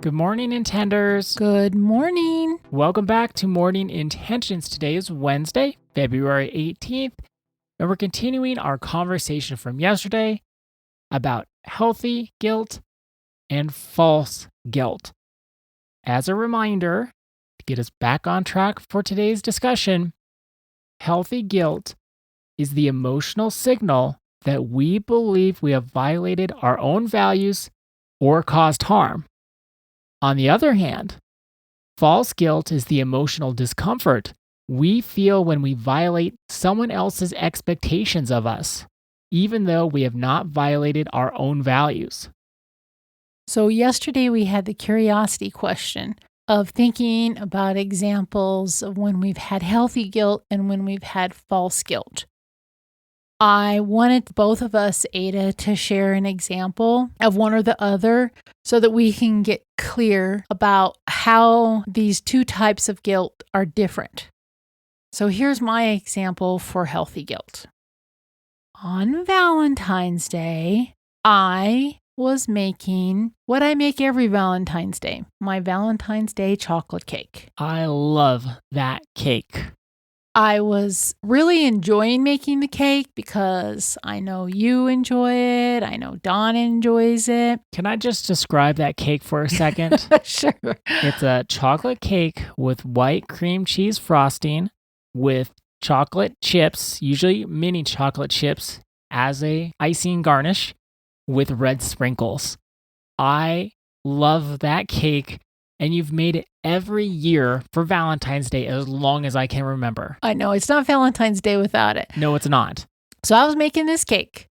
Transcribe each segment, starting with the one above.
Good morning, Intenders. Good morning. Welcome back to Morning Intentions. Today is Wednesday, February 18th, and we're continuing our conversation from yesterday about healthy guilt and false guilt. As a reminder, to get us back on track for today's discussion, healthy guilt is the emotional signal that we believe we have violated our own values or caused harm. On the other hand, false guilt is the emotional discomfort we feel when we violate someone else's expectations of us, even though we have not violated our own values. So yesterday we had the curiosity question of thinking about examples of when we've had healthy guilt and when we've had false guilt. I wanted both of us, Ada, to share an example of one or the other so that we can get clear about how these two types of guilt are different. So here's my example for healthy guilt. On Valentine's Day, I was making what I make every Valentine's Day, my Valentine's Day chocolate cake. I love that cake. I was really enjoying making the cake because I know you enjoy it. I know Dawn enjoys it. Can I just describe that cake for a second? Sure. It's a chocolate cake with white cream cheese frosting with chocolate chips, usually mini chocolate chips, as a icing garnish with red sprinkles. I love that cake, and you've made it every year for Valentine's Day as long as I can remember. I know, it's not Valentine's Day without it. No, it's not. So I was making this cake,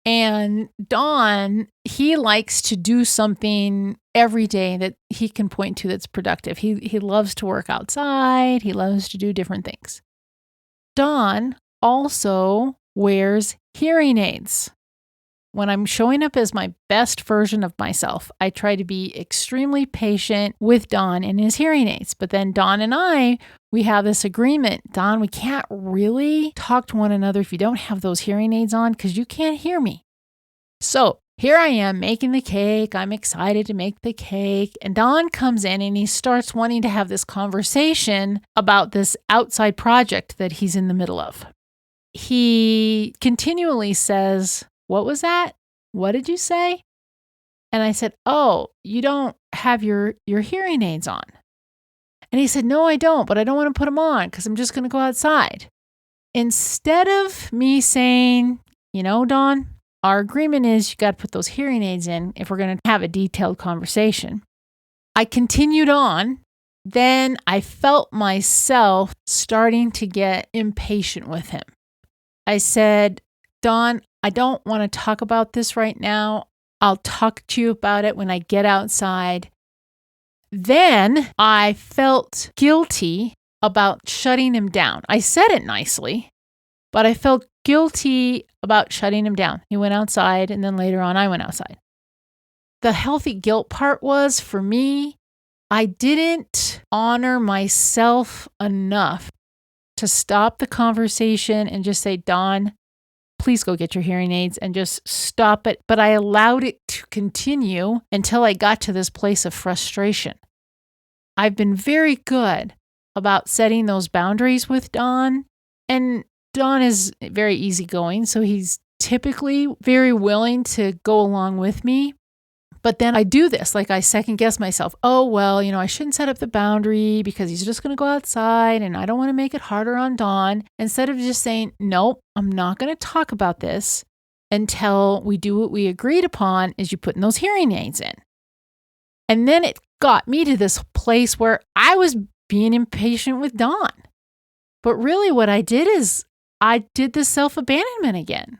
and Dawn, he likes to do something every day that he can point to that's productive. He loves to work outside. He loves to do different things. Dawn also wears hearing aids. When I'm showing up as my best version of myself, I try to be extremely patient with Don and his hearing aids. But then Don and I, we have this agreement. Don, we can't really talk to one another if you don't have those hearing aids on because you can't hear me. So here I am making the cake. I'm excited to make the cake. And Don comes in and he starts wanting to have this conversation about this outside project that he's in the middle of. He continually says, "What was that? What did you say?" And I said, "Oh, you don't have your hearing aids on." And he said, "No, I don't, but I don't want to put them on because I'm just going to go outside." Instead of me saying, Dawn, our agreement is you got to put those hearing aids in if we're going to have a detailed conversation, I continued on. Then I felt myself starting to get impatient with him. I said, "Dawn, I don't want to talk about this right now. I'll talk to you about it when I get outside." Then I felt guilty about shutting him down. I said it nicely, but I felt guilty about shutting him down. He went outside, and then later on I went outside. The healthy guilt part was, for me, I didn't honor myself enough to stop the conversation and just say, "Dawn, please go get your hearing aids," and just stop it. But I allowed it to continue until I got to this place of frustration. I've been very good about setting those boundaries with Don, and Don is very easygoing, so he's typically very willing to go along with me. But then I do this, like I second guess myself. Oh, well, I shouldn't set up the boundary because he's just going to go outside and I don't want to make it harder on Dawn. Instead of just saying, "Nope, I'm not going to talk about this until we do what we agreed upon, is you putting those hearing aids in." And then it got me to this place where I was being impatient with Dawn. But really what I did is I did the self-abandonment again.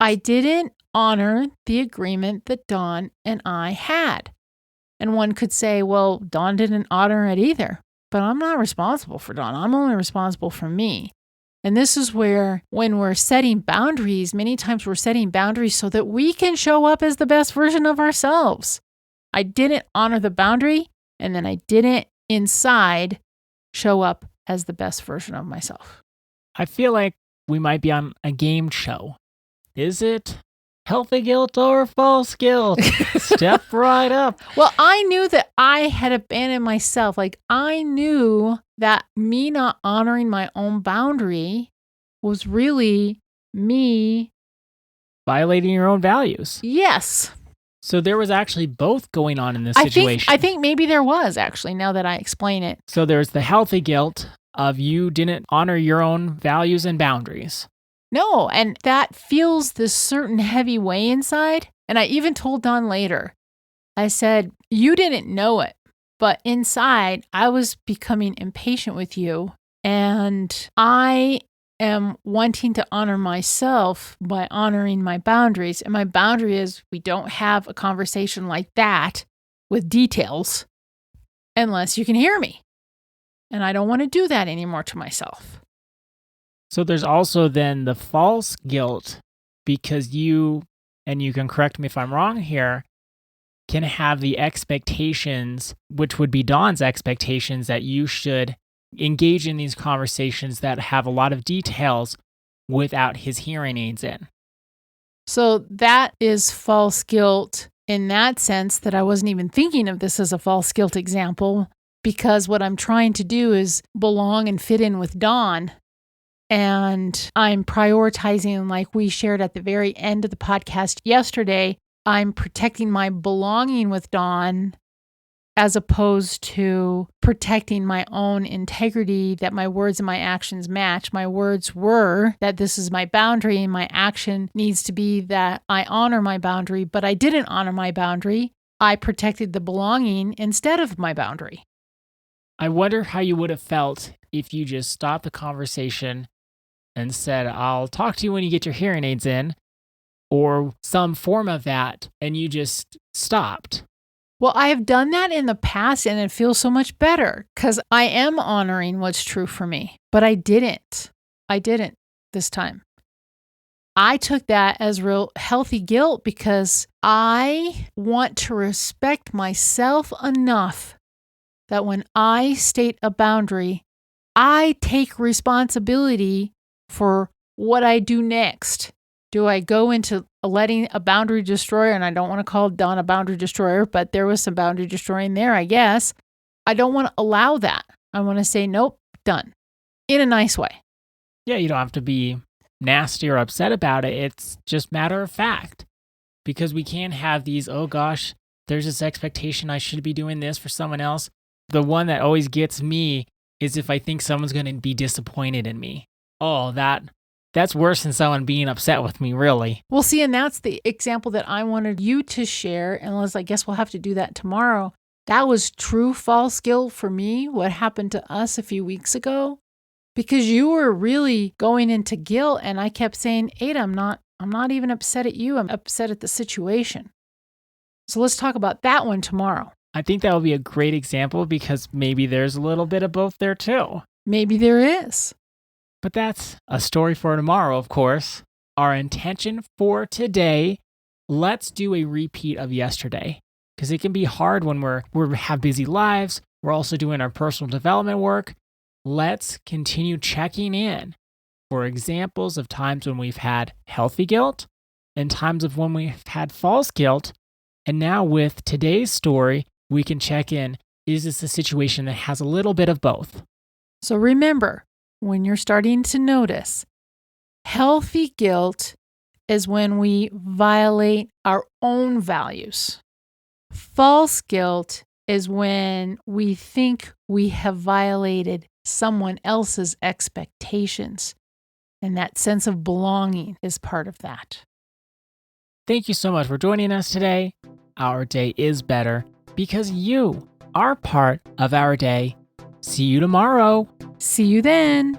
I didn't honor the agreement that Dawn and I had. And one could say, well, Dawn didn't honor it either. But I'm not responsible for Dawn. I'm only responsible for me. And this is where, when we're setting boundaries, many times we're setting boundaries so that we can show up as the best version of ourselves. I didn't honor the boundary, and then I didn't inside show up as the best version of myself. I feel like we might be on a game show. Is it Healthy guilt or false guilt? Step right up. Well, I knew that I had abandoned myself. Like, I knew that me not honoring my own boundary was really me. Violating your own values. Yes. So there was actually both going on in this situation. I think maybe there was, actually, now that I explain it. So there's the healthy guilt of you didn't honor your own values and boundaries. No, and that feels this certain heavy way inside. And I even told Don later, I said, you didn't know it, but inside I was becoming impatient with you. And I am wanting to honor myself by honoring my boundaries. And my boundary is we don't have a conversation like that with details unless you can hear me. And I don't want to do that anymore to myself. So there's also then the false guilt because you, and you can correct me if I'm wrong here, can have the expectations, which would be Don's expectations, that you should engage in these conversations that have a lot of details without his hearing aids in. So that is false guilt in that sense that I wasn't even thinking of this as a false guilt example, because what I'm trying to do is belong and fit in with Don. And I'm prioritizing, like we shared at the very end of the podcast yesterday, I'm protecting my belonging with Don as opposed to protecting my own integrity, that my words and my actions match. My words were that this is my boundary, and my action needs to be that I honor my boundary, but I didn't honor my boundary. I protected the belonging instead of my boundary. I wonder how you would have felt if you just stopped the conversation and said, I'll talk to you when you get your hearing aids in, or some form of that, and you just stopped. Well, I have done that in the past, and it feels so much better because I am honoring what's true for me, but I didn't. I didn't this time. I took that as real healthy guilt because I want to respect myself enough that when I state a boundary, I take responsibility for what I do next. Do I go into letting a boundary destroyer, and I don't want to call Don a boundary destroyer, but there was some boundary destroying there, I guess. I don't want to allow that. I want to say, nope, done. In a nice way. Yeah, you don't have to be nasty or upset about it. It's just matter of fact. Because we can't have these, oh gosh, there's this expectation I should be doing this for someone else. The one that always gets me is if I think someone's going to be disappointed in me. Oh, that's worse than someone being upset with me, really. Well, see, and that's the example that I wanted you to share. And Liz, I guess we'll have to do that tomorrow. That was true false guilt for me, what happened to us a few weeks ago. Because you were really going into guilt, and I kept saying, Ada, I'm not even upset at you. I'm upset at the situation. So let's talk about that one tomorrow. I think that would be a great example because maybe there's a little bit of both there too. Maybe there is. But that's a story for tomorrow, of course. Our intention for today, let's do a repeat of yesterday. Because it can be hard when we have busy lives. We're also doing our personal development work. Let's continue checking in for examples of times when we've had healthy guilt and times of when we've had false guilt. And now with today's story, we can check in, is this a situation that has a little bit of both? So remember, when you're starting to notice, healthy guilt is when we violate our own values. False guilt is when we think we have violated someone else's expectations. And that sense of belonging is part of that. Thank you so much for joining us today. Our day is better because you are part of our day. See you tomorrow. See you then.